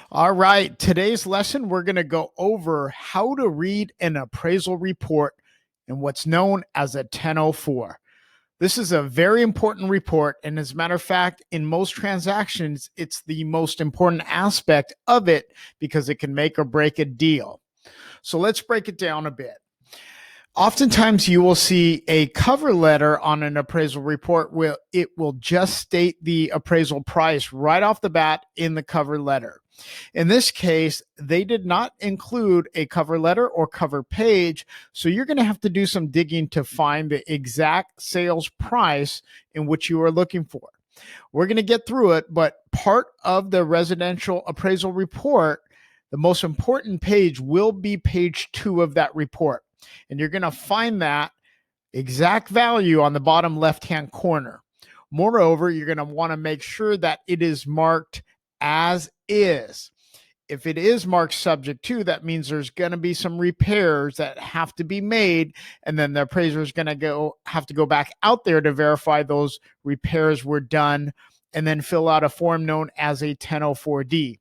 All right, today's lesson, we're going to go over how to read an appraisal report in what's known as a 1004. This is a very important report, and as a matter of fact, in most transactions, it's the most important aspect of it because it can make or break a deal. So let's break it down a bit. Oftentimes, you will see a cover letter on an appraisal report where it will just state the appraisal price right off the bat in the cover letter. In this case, they did not include a cover letter or cover page, so you're going to have to do some digging to find the exact sales price in which you are looking for. We're going to get through it, but part of the residential appraisal report, the most important page will be page 2 of that report. And you're going to find that exact value on the bottom left-hand corner. Moreover, you're going to want to make sure that it is marked as is. If it is marked subject to, that means there's going to be some repairs that have to be made, and then the appraiser is going to have to go back out there to verify those repairs were done, and then fill out a form known as a 1004D.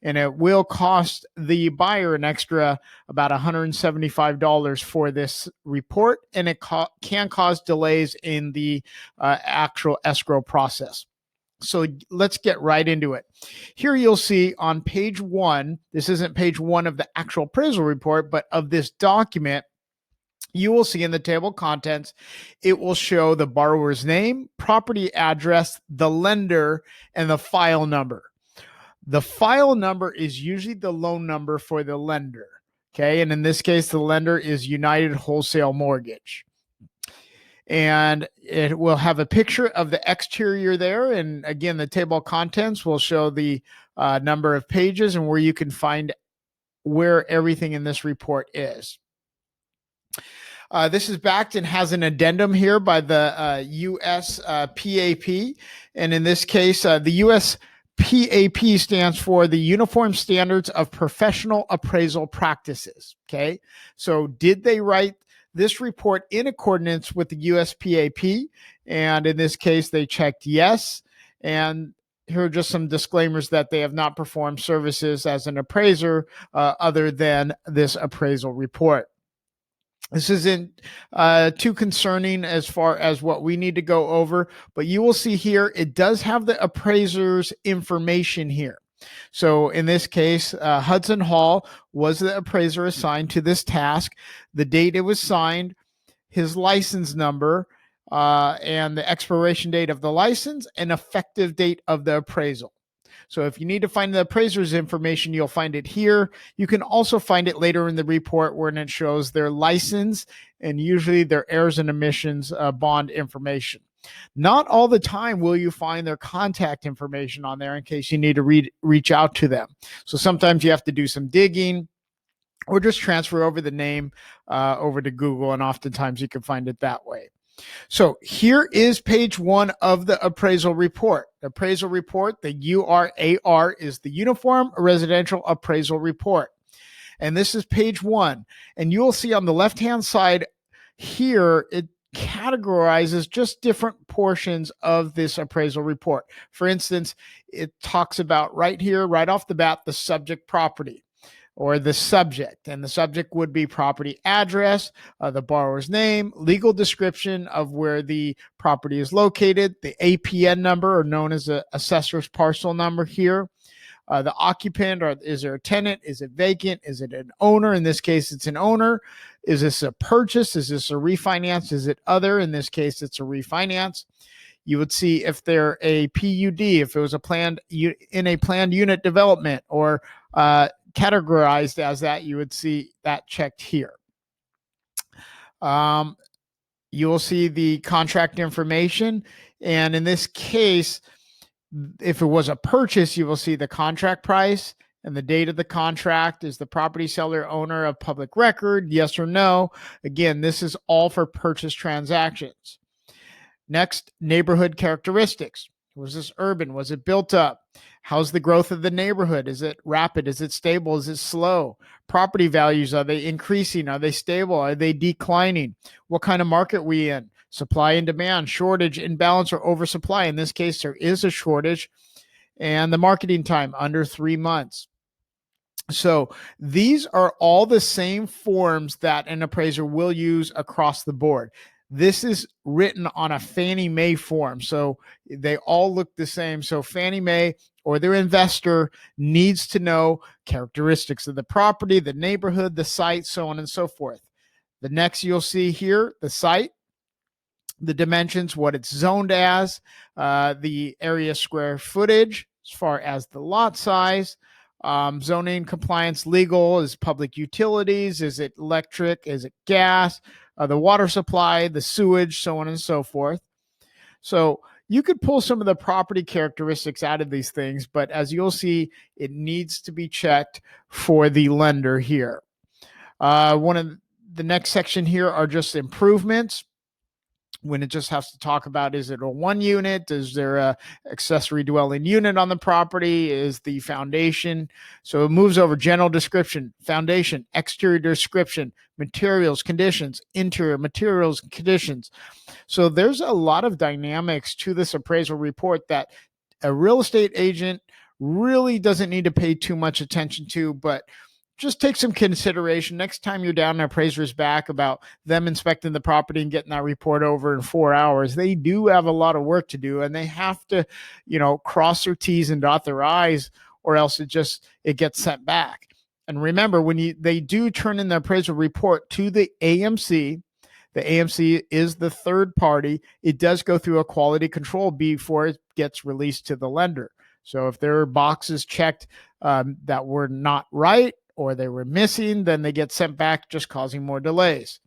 And it will cost the buyer an extra about $175 for this report, and it can cause delays in the actual escrow process. So let's get right into it. Here you'll see on page 1, this isn't page 1 of the actual appraisal report, but of this document, you will see in the table of contents, it will show the borrower's name, property address, the lender, and the file number. The file number is usually the loan number for the lender. Okay. And in this case, the lender is United Wholesale Mortgage. And it will have a picture of the exterior there. And again, the table of contents will show the number of pages and where you can find where everything in this report is. This is backed and has an addendum here by the US PAP. And in this case, the US PAP stands for the Uniform Standards of Professional Appraisal Practices. Okay. So did they write this report in accordance with the USPAP? And in this case, they checked yes. And here are just some disclaimers that they have not performed services as an appraiser other than this appraisal report. This isn't too concerning as far as what we need to go over, but you will see here, it does have the appraiser's information here. So in this case, Hudson Hall was the appraiser assigned to this task, the date it was signed, his license number, and the expiration date of the license and effective date of the appraisal. So if you need to find the appraiser's information, you'll find it here. You can also find it later in the report when it shows their license and usually their errors and omissions bond information. Not all the time will you find their contact information on there in case you need to reach out to them. So sometimes you have to do some digging or just transfer over the name over to Google, and oftentimes you can find it that way. So here is page 1 of the appraisal report. The appraisal report, the URAR, is the Uniform Residential Appraisal Report. And this is page 1. And you'll see on the left-hand side here, it categorizes just different portions of this appraisal report. For instance, it talks about right here, right off the bat, the subject property, or the subject, and the subject would be property address, the borrower's name, legal description of where the property is located, the APN number, or known as the assessor's parcel number here, the occupant, or is there a tenant, is it vacant, is it an owner? In this case, it's an owner. Is this a purchase? Is this a refinance? Is it other? In this case, it's a refinance. You would see if they're a PUD, if it was a planned unit development, or categorized as that, you would see that checked here. You will see the contract information. And in this case, if it was a purchase, you will see the contract price and the date of the contract. Is the property seller owner of public record? Yes or no? Again, this is all for purchase transactions. Next, neighborhood characteristics. Was this urban? Was it built up? How's the growth of the neighborhood? Is it rapid? Is it stable? Is it slow? Property values, are they increasing? Are they stable? Are they declining? What kind of market are we in? Supply and demand, shortage, imbalance, or oversupply. In this case, there is a shortage. And the marketing time, under 3 months. So these are all the same forms that an appraiser will use across the board. This is written on a Fannie Mae form, so they all look the same. So Fannie Mae or their investor needs to know characteristics of the property, the neighborhood, the site, so on and so forth. The next you'll see here, the site, the dimensions, what it's zoned as, the area square footage, as far as the lot size, zoning compliance, legal, is public utilities, is it electric, is it gas, the water supply, the sewage, so on and so forth. So you could pull some of the property characteristics out of these things, but as you'll see, it needs to be checked for the lender here. One of the next section here are just improvements, when it just has to talk about, is it a one unit? Is there a accessory dwelling unit on the property? Is the foundation? So it moves over general description, foundation, exterior description, materials, conditions, interior materials, conditions. So there's a lot of dynamics to this appraisal report that a real estate agent really doesn't need to pay too much attention to, but just take some consideration next time you're down an appraiser's back about them inspecting the property and getting that report over in 4 hours. They do have a lot of work to do, and they have to, cross their T's and dot their I's, or else it gets sent back. And remember, when they do turn in the appraisal report to the AMC is the third party. It does go through a quality control before it gets released to the lender. So if there are boxes checked that were not right, or they were missing, then they get sent back, just causing more delays.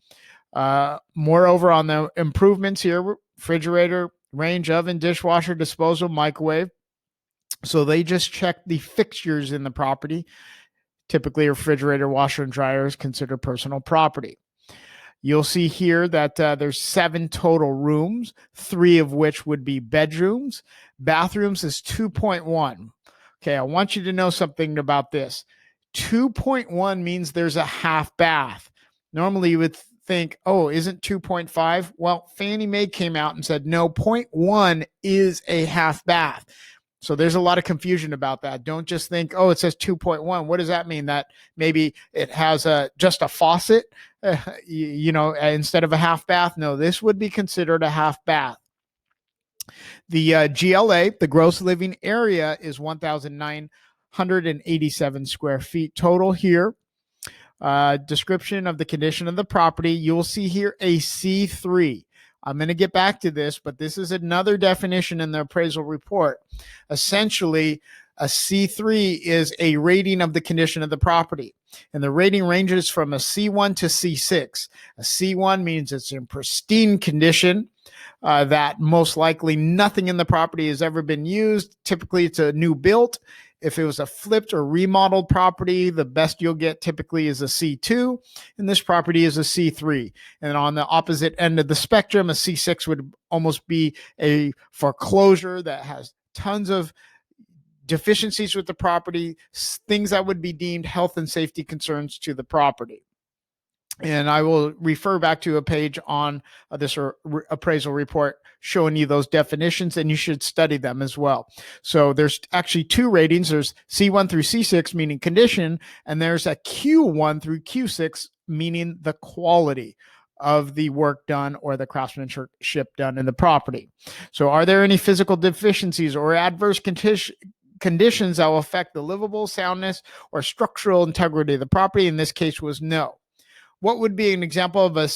Moreover, on the improvements here, refrigerator, range, oven, dishwasher, disposal, microwave. So they just check the fixtures in the property. Typically, a refrigerator, washer, and dryer is considered personal property. You'll see here that there's 7 total rooms, 3 of which would be bedrooms. Bathrooms is 2.1. Okay, I want you to know something about this. 2.1 means there's a half bath. Normally you would think, oh, isn't 2.5? Well, Fannie Mae came out and said, no, 0.1 is a half bath. So there's a lot of confusion about that. Don't just think, oh, it says 2.1. What does that mean? That maybe it has just a faucet, instead of a half bath? No, this would be considered a half bath. The GLA, the gross living area, is 1,987 square feet total here. Description of the condition of the property. You'll see here a C3. I'm going to get back to this, but this is another definition in the appraisal report. Essentially, a C3 is a rating of the condition of the property, and the rating ranges from a C1 to C6. A C1 means it's in pristine condition, that most likely nothing in the property has ever been used. Typically, it's a new built. If it was a flipped or remodeled property, the best you'll get typically is a C2, and this property is a C3. And on the opposite end of the spectrum, a C6 would almost be a foreclosure that has tons of deficiencies with the property, things that would be deemed health and safety concerns to the property. And I will refer back to a page on this appraisal report showing you those definitions, and you should study them as well. So there's actually 2 ratings. There's C1 through C6, meaning condition, and there's a Q1 through Q6, meaning the quality of the work done or the craftsmanship done in the property. So are there any physical deficiencies or adverse conditions that will affect the livable soundness or structural integrity of the property? In this case was no. What would be an example of a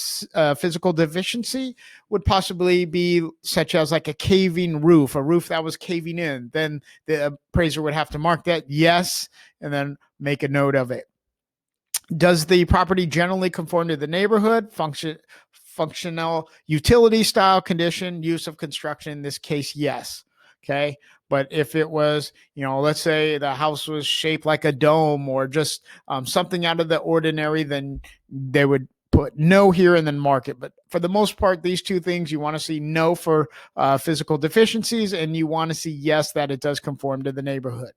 physical deficiency? Would possibly be such as like a caving roof, a roof that was caving in. Then the appraiser would have to mark that yes, and then make a note of it. Does the property generally conform to the neighborhood, functional, utility style, condition, use of construction? In this case, yes. Okay. But if it was, let's say the house was shaped like a dome or just something out of the ordinary, then they would put no here and then mark it. But for the most part, these 2 things, you want to see no for physical deficiencies, and you want to see yes that it does conform to the neighborhood.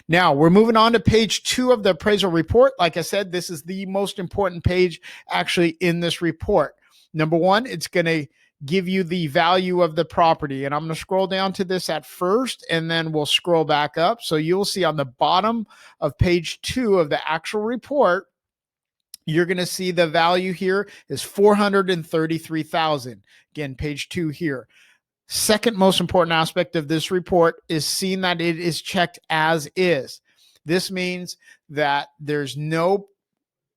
Now we're moving on to page 2 of the appraisal report. Like I said, this is the most important page actually in this report. Number 1, it's going to give you the value of the property. And I'm going to scroll down to this at first, and then we'll scroll back up. So you'll see on the bottom of page 2 of the actual report, you're going to see the value here is $433,000. Again, page 2 here. Second most important aspect of this report is seeing that it is checked as is. This means that there's no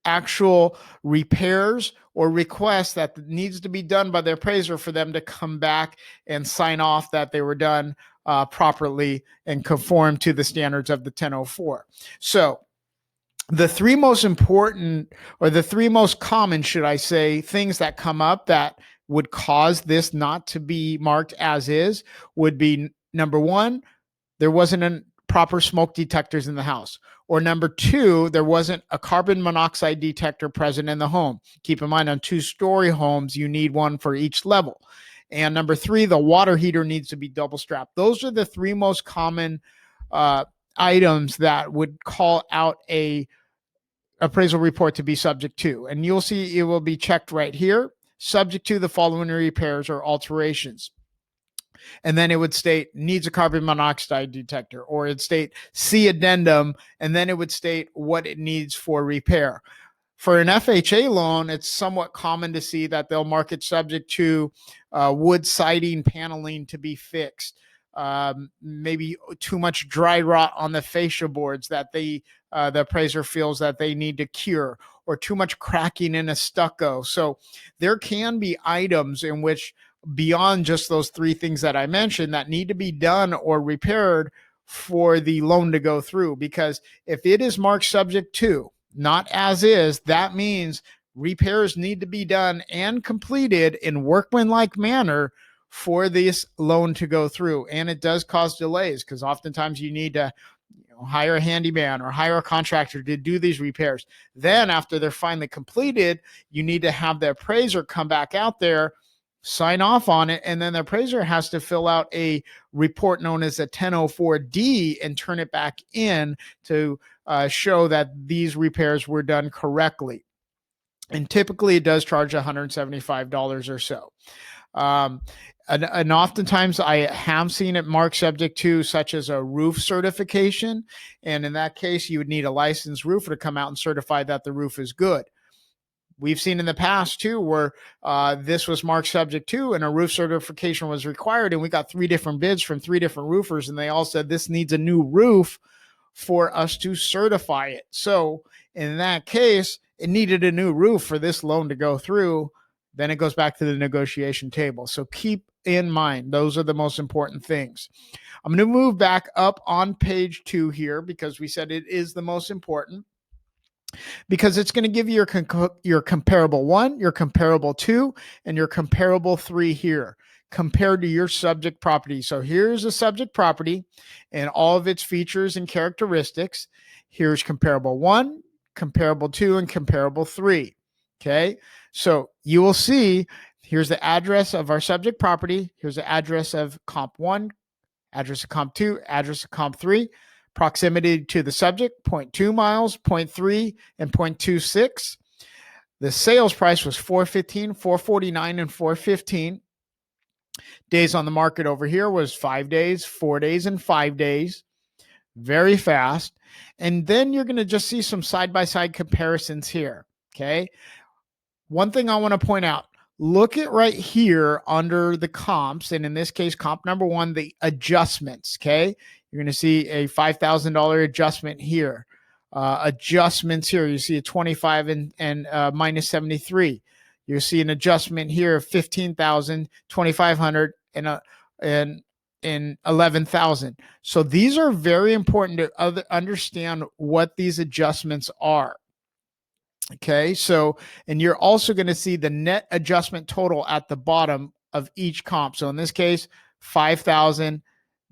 actual repairs or requests that needs to be done by the appraiser for them to come back and sign off that they were done properly and conform to the standards of the 1004. So the three most important, or the three most common, should I say, things that come up that would cause this not to be marked as is would be, number one, there wasn't a proper smoke detectors in the house. Or number two, there wasn't a carbon monoxide detector present in the home. Keep in mind, on 2-story homes, you need one for each level. And number three, the water heater needs to be double strapped. Those are the three most common items that would call out a appraisal report to be subject to. And you'll see it will be checked right here, subject to the following repairs or alterations. And then it would state needs a carbon monoxide detector, or it'd state see addendum, and then it would state what it needs for repair. For an FHA loan, it's somewhat common to see that they'll mark it subject to wood siding paneling to be fixed. Maybe too much dry rot on the fascia boards that the appraiser feels that they need to cure, or too much cracking in a stucco. So there can be items in which, beyond just those three things that I mentioned, that need to be done or repaired for the loan to go through. Because if it is marked subject to, not as is, that means repairs need to be done and completed in workmanlike manner for this loan to go through. And it does cause delays, because oftentimes you need to hire a handyman or hire a contractor to do these repairs. Then after they're finally completed, you need to have the appraiser come back out there, sign off on it, and then the appraiser has to fill out a report known as a 1004D and turn it back in to show that these repairs were done correctly. And typically it does charge $175 or so. And oftentimes I have seen it marked subject to, such as a roof certification. And in that case, you would need a licensed roofer to come out and certify that the roof is good. We've seen in the past too, where this was marked subject to and a roof certification was required. And we got 3 different bids from 3 different roofers, and they all said this needs a new roof for us to certify it. So in that case, it needed a new roof for this loan to go through. Then it goes back to the negotiation table. So keep in mind, those are the most important things. I'm going to move back up on page 2 here, because we said it is the most important, because it's going to give you your comparable 1, your comparable 2, and your comparable 3 here, compared to your subject property. So here's a subject property and all of its features and characteristics. Here's comparable 1, comparable 2, and comparable 3. Okay, so you will see here's the address of our subject property. Here's the address of comp 1, address of comp 2, address of comp 3, proximity to the subject, 0.2 miles, 0.3, and 0.26. The sales price was $415, $449, and $415. Days on the market over here was 5 days, 4 days, and 5 days. Very fast. And then you're going to just see some side-by-side comparisons here. Okay. One thing I want to point out, look at right here under the comps, and in this case, comp number 1, the adjustments, okay? You're going to see a $5,000 adjustment here. Adjustments here, you see a 25 and minus 73. You see an adjustment here of 15,000, 2,500, and 11,000. So these are very important to understand what these adjustments are. Okay, so, and you're also going to see the net adjustment total at the bottom of each comp. So in this case, 5,000,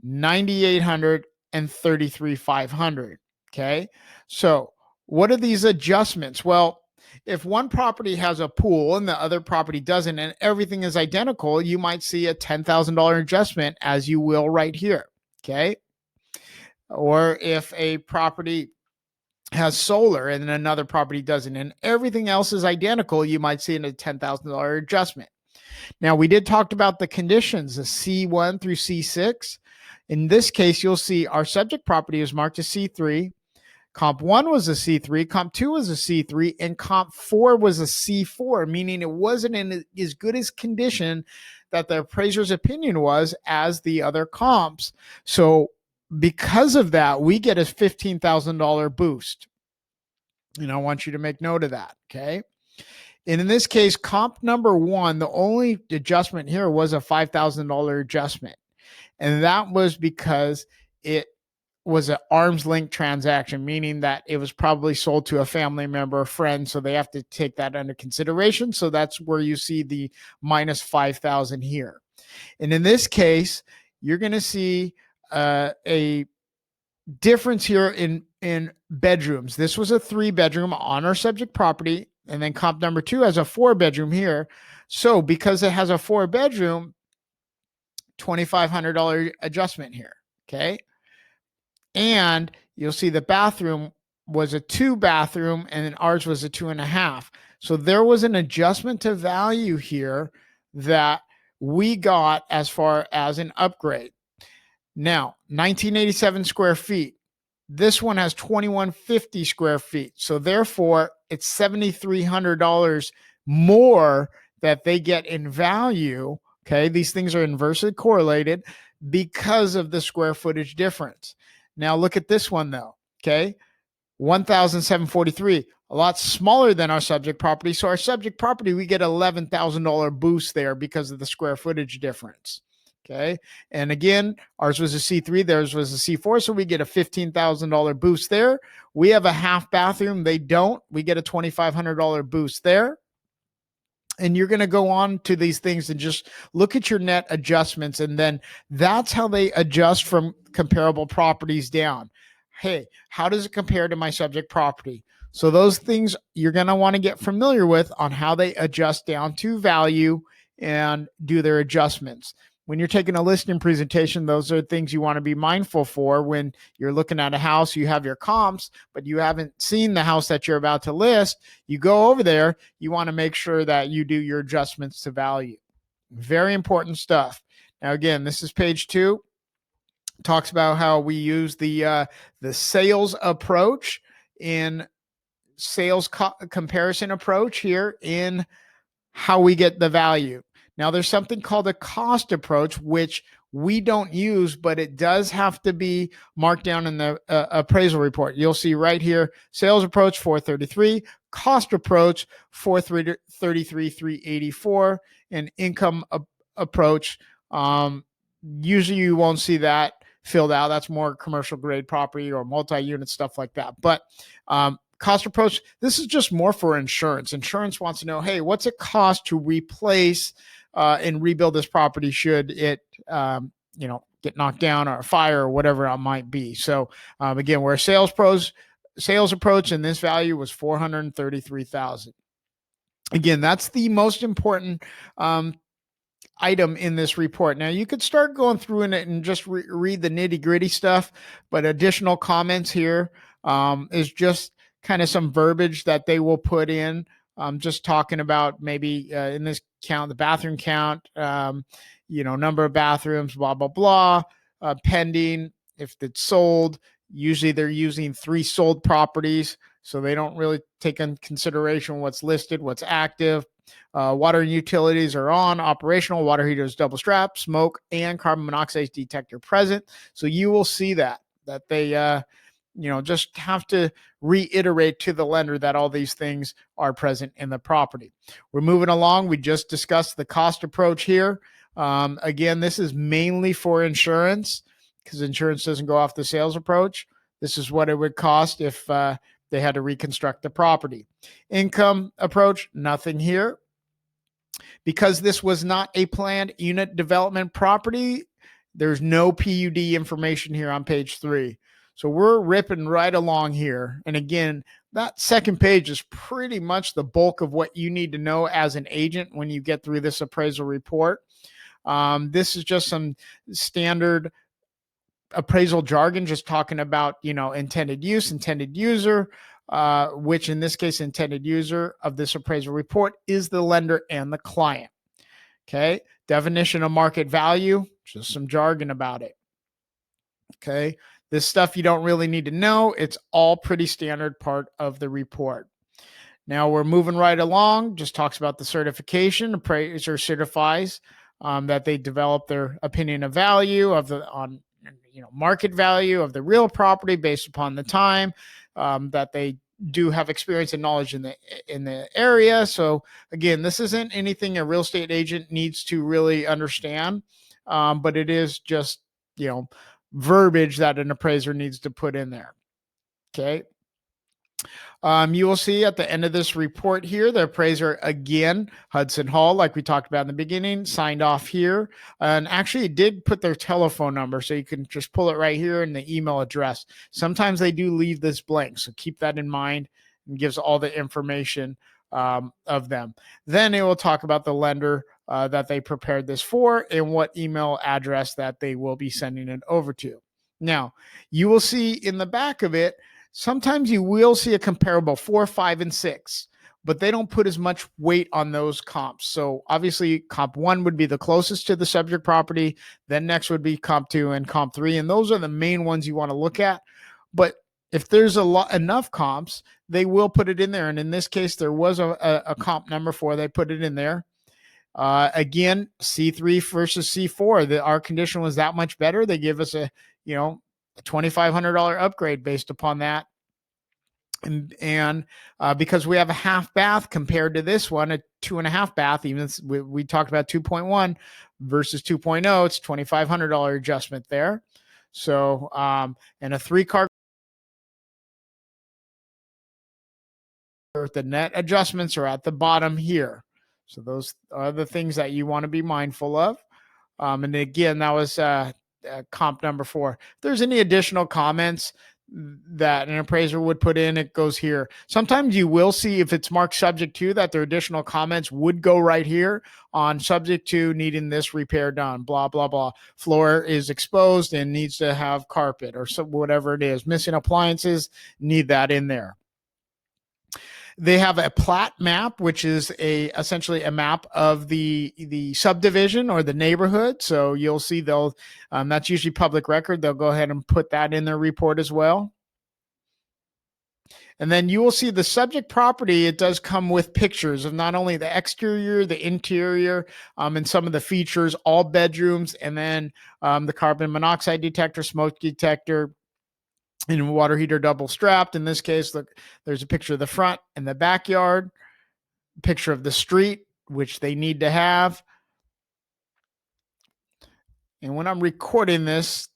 9,800, and 33,500. Okay, so what are these adjustments? Well, if one property has a pool and the other property doesn't, and everything is identical, you might see a $10,000 adjustment, as you will right here. Okay, or if a property has solar and another property doesn't, and everything else is identical, you might see a $10,000 adjustment. Now, we did talk about the conditions, the C1 through C6. In this case, you'll see our subject property is marked as C3. Comp 1 was a C3, Comp 2 was a C3, and Comp 4 was a C4, meaning it wasn't in as good as condition that the appraiser's opinion was as the other comps. So because of that, we get a $15,000 boost. And I want you to make note of that, okay? And in this case, comp number 1, the only adjustment here was a $5,000 adjustment. And that was because it was an arm's length transaction, meaning that it was probably sold to a family member or friend. So they have to take that under consideration. So that's where you see the minus 5,000 here. And in this case, you're going to see a difference here in bedrooms. This was a 3-bedroom on our subject property. And then comp number 2 has a 4-bedroom here. So because it has a 4-bedroom, $2,500 adjustment here. Okay. And you'll see the bathroom was a 2-bathroom and then ours was a 2.5. So there was an adjustment to value here that we got as far as an upgrade. Now, 1987 square feet. This one has 2150 square feet. So therefore, it's $7,300 more that they get in value. Okay, these things are inversely correlated because of the square footage difference. Now look at this one though, okay? 1,743, a lot smaller than our subject property. So our subject property, we get $11,000 boost there because of the square footage difference, okay? And again, ours was a C3, theirs was a C4, so we get a $15,000 boost there. We have a half bathroom, they don't. We get a $2,500 boost there. And you're going to go on to these things and just look at your net adjustments. And then that's how they adjust from comparable properties down. Hey, how does it compare to my subject property? So those things you're going to want to get familiar with on how they adjust down to value and do their adjustments. When you're taking a listing presentation, those are things you want to be mindful for when you're looking at a house. You have your comps, but you haven't seen the house that you're about to list. You go over there, you want to make sure that you do your adjustments to value. Very important stuff. Now, again, this is page 2. Talks about how we use the sales approach in sales comparison approach here in how we get the value. Now, there's something called a cost approach, which we don't use, but it does have to be marked down in the appraisal report. You'll see right here, sales approach 433, cost approach 433, 384, and income approach. Usually you won't see that filled out. That's more commercial grade property or multi-unit stuff like that. But cost approach, this is just more for insurance. Insurance wants to know, hey, what's it cost to replace and rebuild this property should it, get knocked down or a fire or whatever it might be. So again, we're a sales approach, and this value was $433,000. Again, that's the most important item in this report. Now you could start going through in it and just read the nitty gritty stuff, but additional comments here is just kind of some verbiage that they will put in. Just talking about maybe in this count, the bathroom count, number of bathrooms, blah, blah, blah, pending, if it's sold. Usually they're using 3 sold properties, so they don't really take in consideration what's listed, what's active. Water and utilities are on, operational, water heaters, double strap, smoke, and carbon monoxide detector present. So you will see that they just have to reiterate to the lender that all these things are present in the property. We're moving along. We just discussed the cost approach here. Again, this is mainly for insurance because insurance doesn't go off the sales approach. This is what it would cost if they had to reconstruct the property. Income approach, nothing here. Because this was not a planned unit development property, there's no PUD information here on page 3. So we're ripping right along here. And again, that second page is pretty much the bulk of what you need to know as an agent when you get through this appraisal report. This is just some standard appraisal jargon, just talking about, intended use, intended user, which in this case, intended user of this appraisal report is the lender and the client. Okay. Definition of market value, just some jargon about it. Okay. This stuff you don't really need to know. It's all pretty standard part of the report. Now we're moving right along. Just talks about the certification. Appraiser certifies that they develop their opinion of value of the on market value of the real property based upon the time that they do have experience and knowledge in the area. So again, this isn't anything a real estate agent needs to really understand, but it is just verbiage that an appraiser needs to put in there. Okay. You will see at the end of this report here, the appraiser again, Hudson Hall, like we talked about in the beginning, signed off here, and actually did put their telephone number, so you can just pull it right here and the email address. Sometimes they do leave this blank, so keep that in mind, and gives all the information of them. Then it will talk about the lender that they prepared this for and what email address that they will be sending it over to. Now, you will see in the back of it, sometimes you will see a comparable 4, 5, and 6, but they don't put as much weight on those comps. So obviously comp 1 would be the closest to the subject property. Then next would be comp 2 and comp 3. And those are the main ones you want to look at. But if there's enough comps, they will put it in there. And in this case, there was a comp number 4. They put it in there. Again, C3 versus C4. Our condition was that much better. They give us a $2,500 upgrade based upon that. And because we have a half bath compared to this one, a 2.5 bath, even we talked about 2.1 versus 2.0, it's $2,500 adjustment there. So, and a 3-car, the net adjustments are at the bottom here. So those are the things that you want to be mindful of. And again, that was comp number 4. If there's any additional comments that an appraiser would put in, it goes here. Sometimes you will see if it's marked subject to that, their additional comments would go right here on subject to needing this repair done, blah, blah, blah. Floor is exposed and needs to have carpet or whatever it is. Missing appliances, need that in there. They have a plat map, which is essentially a map of the subdivision or the neighborhood. So you'll see that's usually public record. They'll go ahead and put that in their report as well. And then you will see the subject property. It does come with pictures of not only the exterior, the interior, and some of the features, all bedrooms, and then the carbon monoxide detector, smoke detector, and water heater double strapped. In this case, look, there's a picture of the front and the backyard, picture of the street, which they need to have. And when I'm recording this,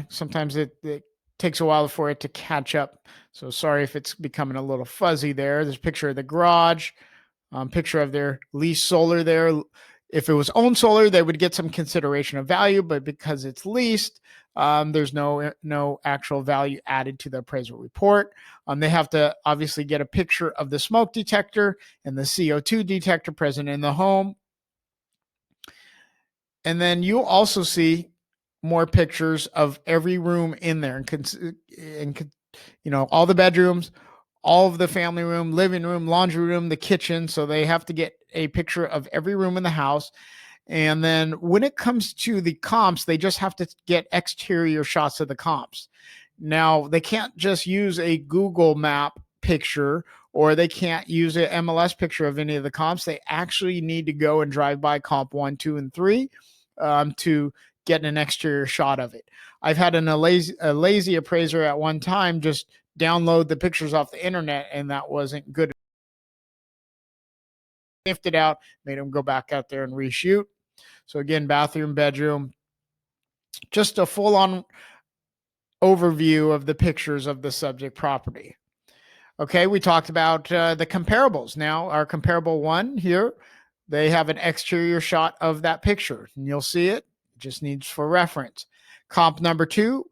sometimes it takes a while for it to catch up. So sorry if it's becoming a little fuzzy there. There's a picture of the garage, picture of their leased solar there. If it was owned solar, they would get some consideration of value, but because it's leased, there's no actual value added to the appraisal report. They have to obviously get a picture of the smoke detector and the CO2 detector present in the home. And then you'll also see more pictures of every room in there, and all the bedrooms, all of the family room, living room, laundry room, the kitchen. So they have to get a picture of every room in the house. And then when it comes to the comps, they just have to get exterior shots of the comps. Now, they can't just use a Google map picture, or they can't use an MLS picture of any of the comps. They actually need to go and drive by comp 1, 2, and 3 to get an exterior shot of it. I've had a lazy appraiser at one time just download the pictures off the internet, and that wasn't good. Sniffed it out, made them go back out there and reshoot. So again, bathroom, bedroom, just a full-on overview of the pictures of the subject property. Okay, we talked about the comparables. Now, our comparable 1 here, they have an exterior shot of that picture, and you'll see it. It just needs for reference. Comp number 2,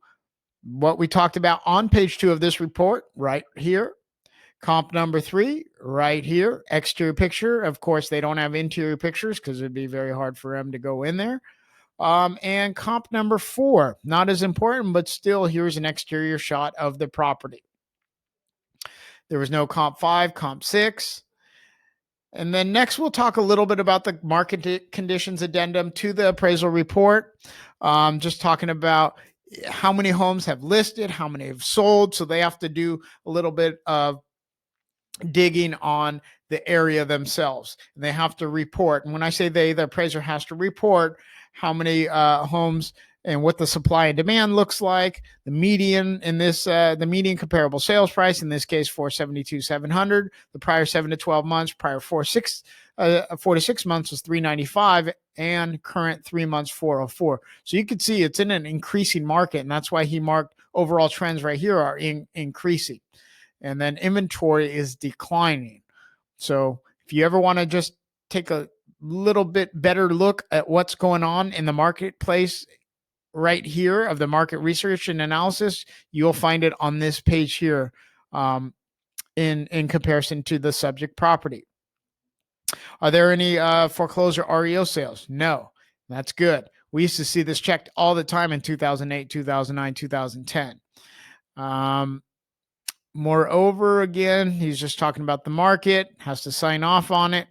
what we talked about on page 2 of this report, right here. Comp number 3, right here. Exterior picture. Of course, they don't have interior pictures because it'd be very hard for them to go in there. And comp number 4, not as important, but still, here's an exterior shot of the property. There was no comp 5, comp 6. And then next, we'll talk a little bit about the market conditions addendum to the appraisal report. Just talking about how many homes have listed, how many have sold. So they have to do a little bit of digging on the area themselves. And they have to report. And when I say they, the appraiser has to report how many homes and what the supply and demand looks like. The median in this, the median comparable sales price in this case, 472,700. The prior 7 to 12 months, prior 4 to 6 months was 395, and current 3 months 404. So you can see it's in an increasing market, and that's why he marked overall trends right here are increasing. And then inventory is declining. So if you ever want to just take a little bit better look at what's going on in the marketplace right here of the market research and analysis, you'll find it on this page here in comparison to the subject property. Are there any foreclosure REO sales? No. That's good. We used to see this checked all the time in 2008, 2009, 2010. Moreover, again, he's just talking about the market, has to sign off on it.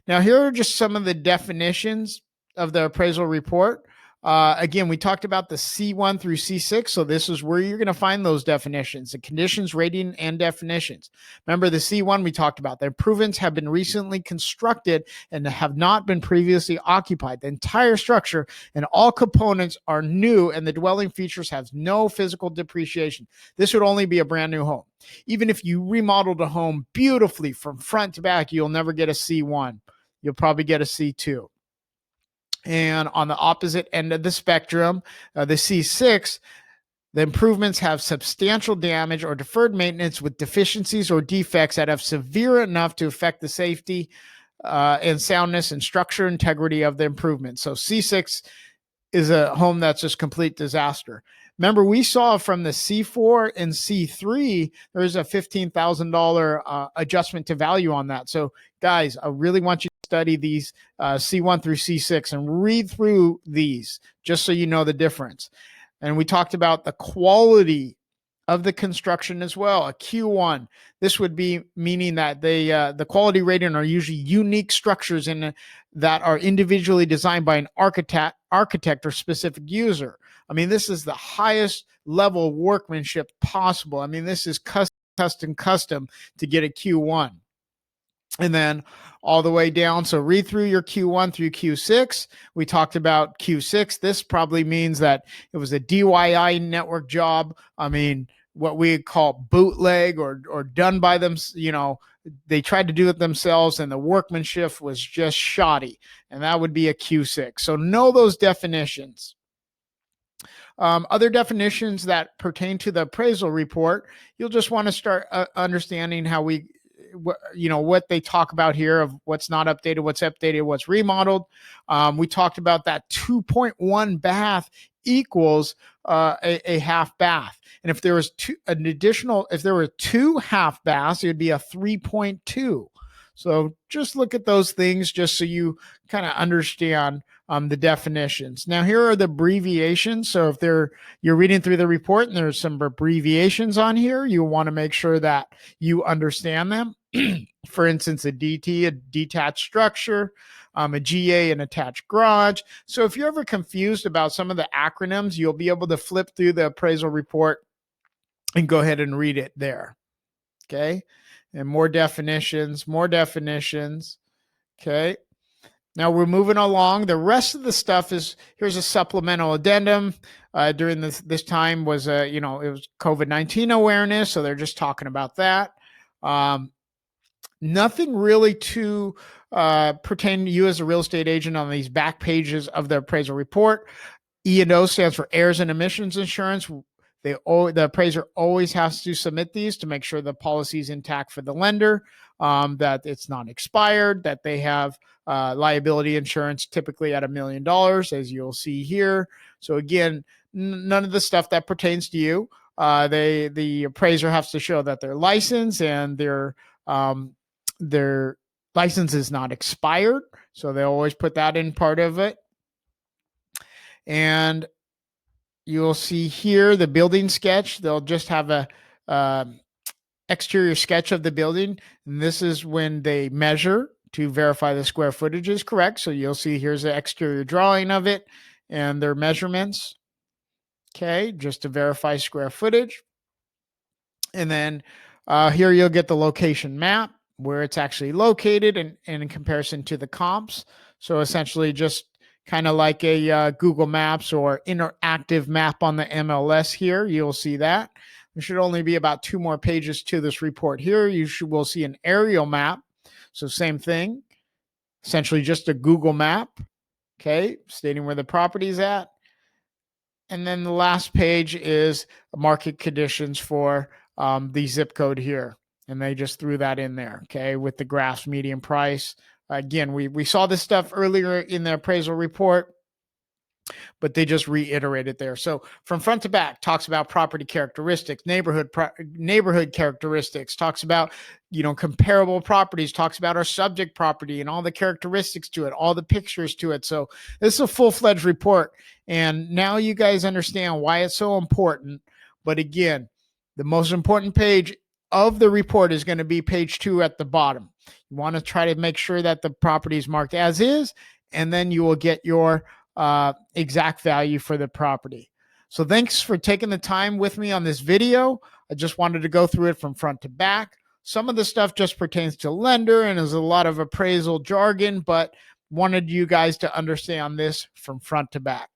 Now, here are just some of the definitions of the appraisal report. Again, we talked about the C1 through C6, so this is where you're going to find those definitions, the conditions, rating, and definitions. Remember the C1 we talked about. The improvements have been recently constructed and have not been previously occupied. The entire structure and all components are new, and the dwelling features have no physical depreciation. This would only be a brand new home. Even if you remodeled a home beautifully from front to back, you'll never get a C1. You'll probably get a C2. And on the opposite end of the spectrum, the C6, the improvements have substantial damage or deferred maintenance with deficiencies or defects that have severe enough to affect the safety and soundness and structure integrity of the improvement. So C6 is a home that's just complete disaster. Remember, we saw from the C4 and C3, there's a $15,000 adjustment to value on that. So guys, I really want you to study these C1 through C6 and read through these just so you know the difference. And we talked about the quality of the construction as well, a Q1. This would be meaning that the quality rating are usually unique structures that are individually designed by an architect or specific user. I mean, this is the highest level of workmanship possible. I mean, this is custom to get a Q1. And then all the way down. So read through your Q1 through Q6. We talked about Q6. This probably means that it was a DIY network job. I mean, what we call bootleg or done by them, you know, they tried to do it themselves and the workmanship was just shoddy. And that would be a Q6. So know those definitions. Other definitions that pertain to the appraisal report, you'll just want to start understanding how what they talk about here of what's not updated, what's remodeled. We talked about that 2.1 bath equals a half bath. And if there was if there were 2 half baths, it would be a 3.2. So just look at those things just so you kind of understand the definitions. Now, here are the abbreviations. So if you're reading through the report and there's some abbreviations on here, you want to make sure that you understand them. For instance, a DT, a detached structure, a GA, an attached garage. So if you're ever confused about some of the acronyms, you'll be able to flip through the appraisal report and go ahead and read it there. Okay. And more definitions. Okay. Now we're moving along. The rest of the stuff here's a supplemental addendum. During this time was, it was COVID-19 awareness. So they're just talking about that. Nothing really to pertain to you as a real estate agent on these back pages of the appraisal report. E&O stands for errors and omissions insurance. The appraiser always has to submit these to make sure the policy is intact for the lender, that it's not expired, that they have liability insurance typically at $1 million, as you'll see here. So again, none of the stuff that pertains to you. The appraiser has to show that they're licensed and their license is not expired. So they always put that in part of it. And you'll see here the building sketch. They'll just have a exterior sketch of the building. And this is when they measure to verify the square footage is correct. So you'll see here's the exterior drawing of it and their measurements. Okay, just to verify square footage. And then here you'll get the location map where it's actually located and in comparison to the comps. So essentially just kind of like a Google Maps or interactive map on the MLS here. You'll see that. There should only be about 2 more pages to this report here. Will see an aerial map. So same thing, essentially just a Google map, okay, stating where the property is at. And then the last page is market conditions for the zip code here. And they just threw that in there, okay, with the graphs, median price. Again, we saw this stuff earlier in the appraisal report, but they just reiterated there. So from front to back, talks about property characteristics, neighborhood characteristics, talks about, comparable properties, talks about our subject property and all the characteristics to it, all the pictures to it. So this is a full-fledged report. And now you guys understand why it's so important. But again, the most important page of the report is going to be page 2 at the bottom. You want to try to make sure that the property is marked as is, and then you will get your exact value for the property. So thanks for taking the time with me on this video. I just wanted to go through it from front to back. Some of the stuff just pertains to lender and is a lot of appraisal jargon, but wanted you guys to understand this from front to back.